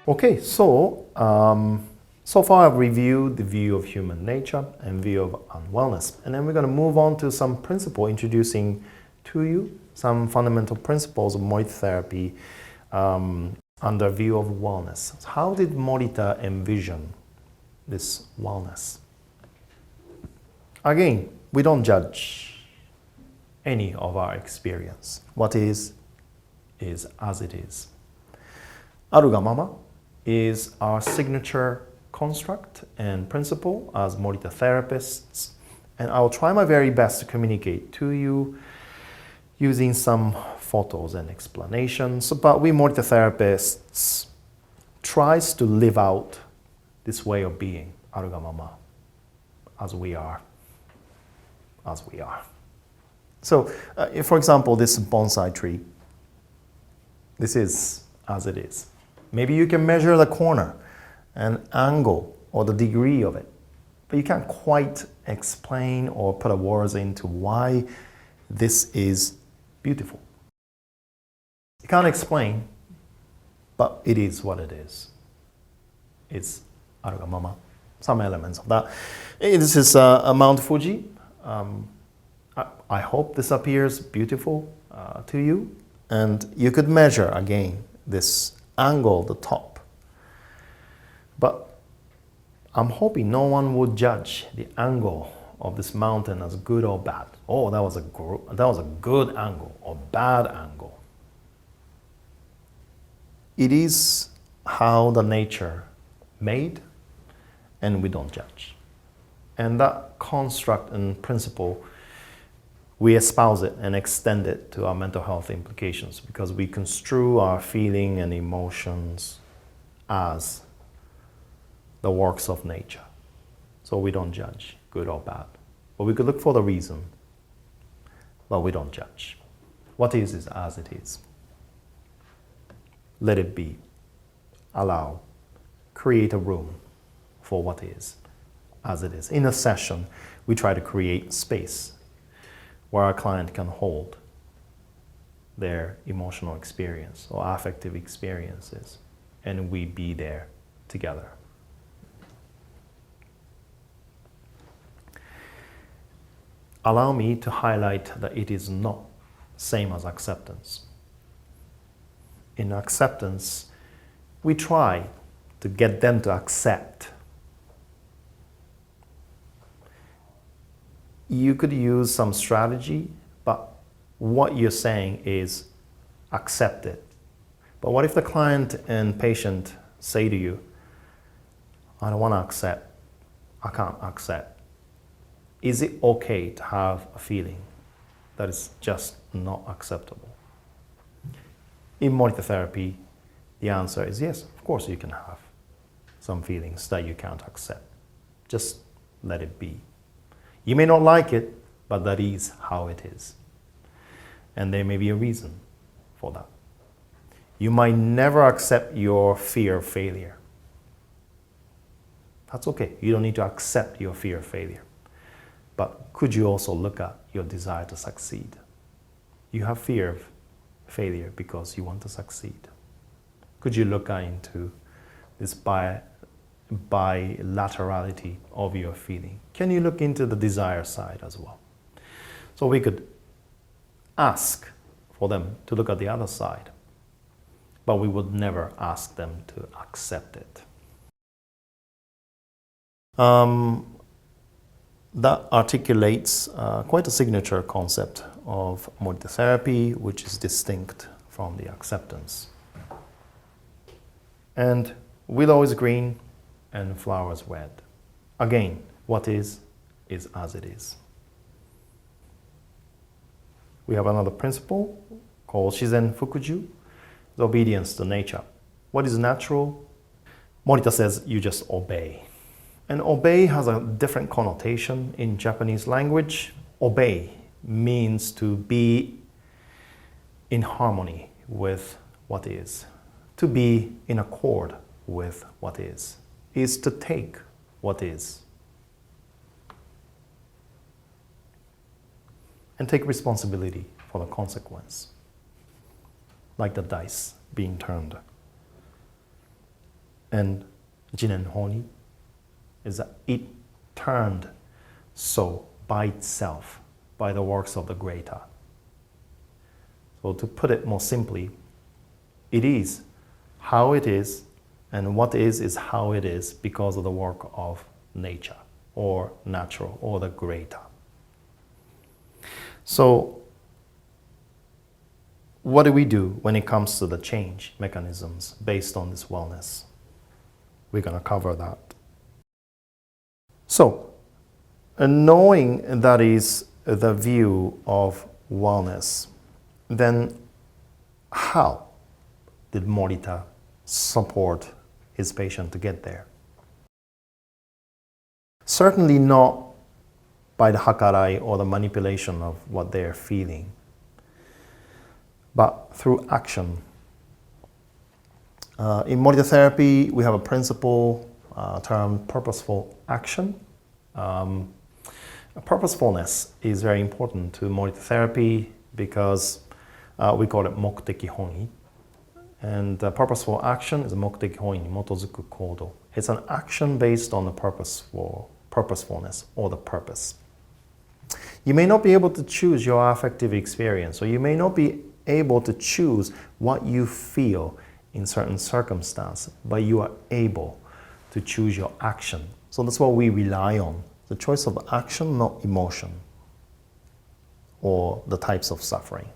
Okay, so far I've reviewed the view of human nature and view of unwellness. And then we're going to move on to some principle, introducing to you some fundamental principles of Morita Therapy under view of wellness. How did Morita envision this wellness? Again, we don't judge any of our experience. What is as it is. Arugamama is our signature construct and principle as Morita Therapists, and I will try my very best to communicate to you using some photos and explanations. But we Morita Therapists tries to live out this way of being, Arugamama, as we are. So, for example, this bonsai tree, this is as it is. Maybe you can measure the corner and angle or the degree of it, but you can't quite explain or put a words into why this is beautiful. You can't explain, but it is what it is. It's Arugamama, some elements of that. This is Mount Fuji. I hope this appears beautiful to you, and you could measure again this angle, the top. But I'm hoping no one would judge the angle of this mountain as good or bad. Oh, that was a good angle or bad angle. It is how the nature made, and we don't judge. And that construct and principle, we espouse it and extend it to our mental health implications because we construe our feeling and emotions as the works of nature. So we don't judge, good or bad. But we could look for the reason, but we don't judge. What is as it is. Let it be. Allow. Create a room for what is as it is. In a session, we try to create space where our client can hold their emotional experience or affective experiences, and we be there together. Allow me to highlight that it is not same as acceptance. In acceptance, we try to get them to accept. You could use some strategy, but what you're saying is accept it. But what if the client and patient say to you, I don't want to accept, I can't accept. Is it okay to have a feeling that is just not acceptable? In Morita Therapy, the answer is yes, of course you can have some feelings that you can't accept. Just let it be. You may not like it, but that is how it is. And there may be a reason for that. You might never accept your fear of failure. That's okay. You don't need to accept your fear of failure. But could you also look at your desire to succeed? You have fear of failure because you want to succeed. Could you look into this bilaterality of your feeling? Can you look into the desire side as well? So we could ask for them to look at the other side, but we would never ask them to accept it. That articulates quite a signature concept of Morita Therapy, which is distinct from the acceptance. And willow is green and flowers red. Again, what is as it is. We have another principle called Shizen Fukuju, the obedience to nature. What is natural? Morita says you just obey. And obey has a different connotation in Japanese language. Obey means to be in harmony with what is, to be in accord with what is to take what is and take responsibility for the consequence, like the dice being turned. and jin and honi is that it turned so by itself, by the works of the greater. So to put it more simply, it is how it is, and what is how it is because of the work of nature, or natural, or the greater. So what do we do when it comes to the change mechanisms based on this wellness? We're going to cover that. So, knowing that is the view of wellness, then how did Morita support his patient to get there? Certainly not by the hakarai or the manipulation of what they're feeling, but through action. In Morita Therapy, we have a principle termed purposeful action. Purposefulness is very important to Morita Therapy because we call it Mokuteki honi. And purposeful action is a Mokuteki honi, motozuku kodo. It's an action based on the purposefulness or the purpose. You may not be able to choose your affective experience, or you may not be able to choose what you feel in certain circumstances, but you are able to choose your action. So that's what we rely on, the choice of action, not emotion, or the types of suffering.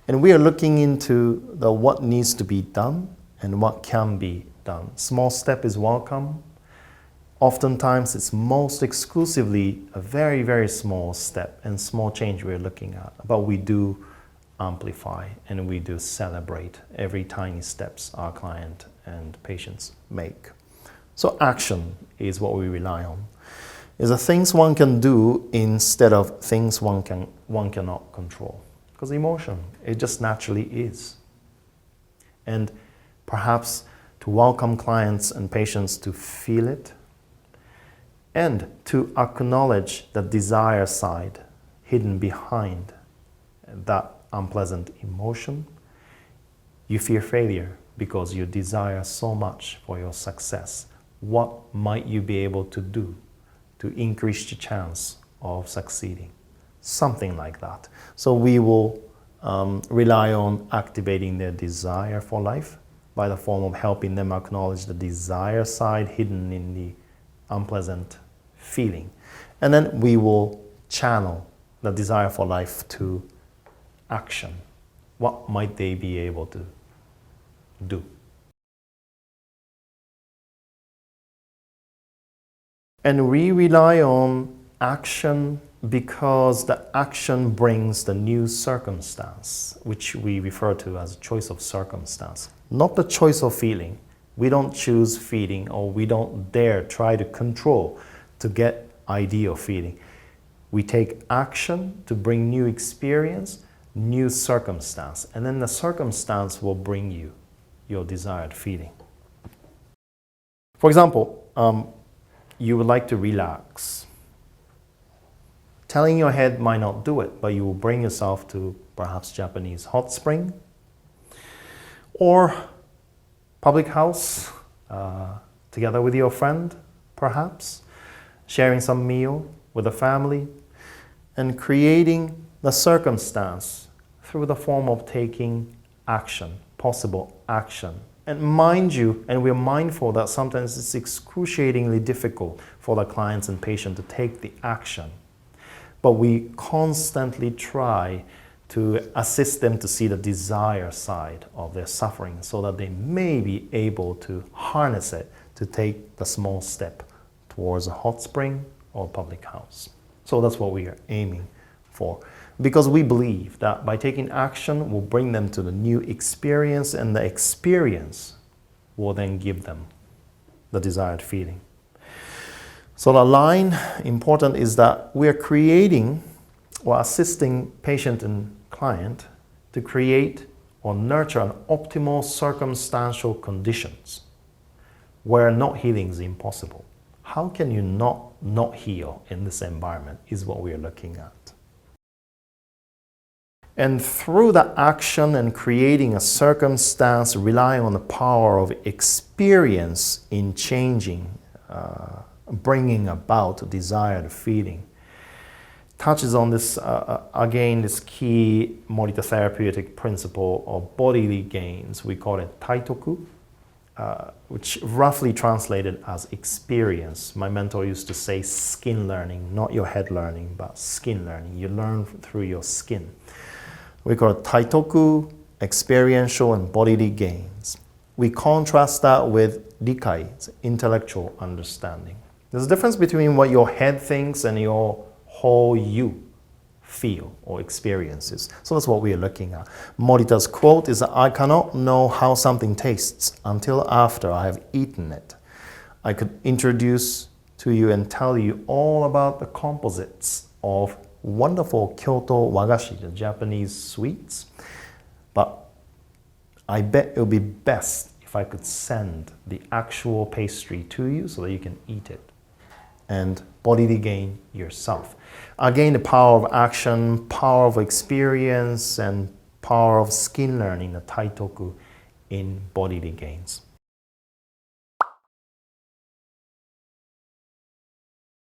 And we are looking into the what needs to be done and what can be done. Small step is welcome. Oftentimes it's most exclusively a very, very small step and small change we're looking at. But we do amplify and we do celebrate every tiny steps our client and patients make. So action is what we rely on. Is the things one can do instead of things one cannot control. Because emotion, it just naturally is. And perhaps to welcome clients and patients to feel it, and to acknowledge the desire side hidden behind that unpleasant emotion. You fear failure because you desire so much for your success. What might you be able to do to increase the chance of succeeding? Something like that. So we will rely on activating their desire for life by the form of helping them acknowledge the desire side hidden in the unpleasant feeling. And then we will channel the desire for life to action. What might they be able to do? And we rely on action because the action brings the new circumstance, which we refer to as choice of circumstance, not the choice of feeling. We don't choose feeling, or we don't dare try to control to get ideal feeling. We take action to bring new experience, new circumstance, and then the circumstance will bring you your desired feeling. For example, you would like to relax. Telling your head might not do it, but you will bring yourself to perhaps Japanese hot spring or public house together with your friend, perhaps, sharing some meal with the family, and creating the circumstance through the form of taking action, possible action. And mind you, and we're mindful that sometimes it's excruciatingly difficult for the clients and patient to take the action. But we constantly try to assist them to see the desire side of their suffering so that they may be able to harness it to take the small step towards a hot spring or public house. So that's what we are aiming for. Because we believe that by taking action, we'll bring them to the new experience, and the experience will then give them the desired feeling. So the line important is that we are creating or assisting patient and client to create or nurture an optimal circumstantial conditions where not healing is impossible. How can you not heal in this environment is what we are looking at. And through the action and creating a circumstance, relying on the power of experience in changing, bringing about desired feeling, touches on this, again, this key Morita therapeutic principle of bodily gains. We call it taitoku, which roughly translated as experience. My mentor used to say skin learning, not your head learning, but skin learning. You learn through your skin. We call it taitoku, experiential and bodily gains. We contrast that with rikai, intellectual understanding. There's a difference between what your head thinks and your whole you feel or experiences. So that's what we are looking at. Morita's quote is that I cannot know how something tastes until after I have eaten it. I could introduce to you and tell you all about the composites of wonderful Kyoto wagashi, the Japanese sweets, but I bet it would be best if I could send the actual pastry to you so that you can eat it and bodily gain yourself. Again, the power of action, power of experience, and power of skin learning, the taitoku in bodily gains.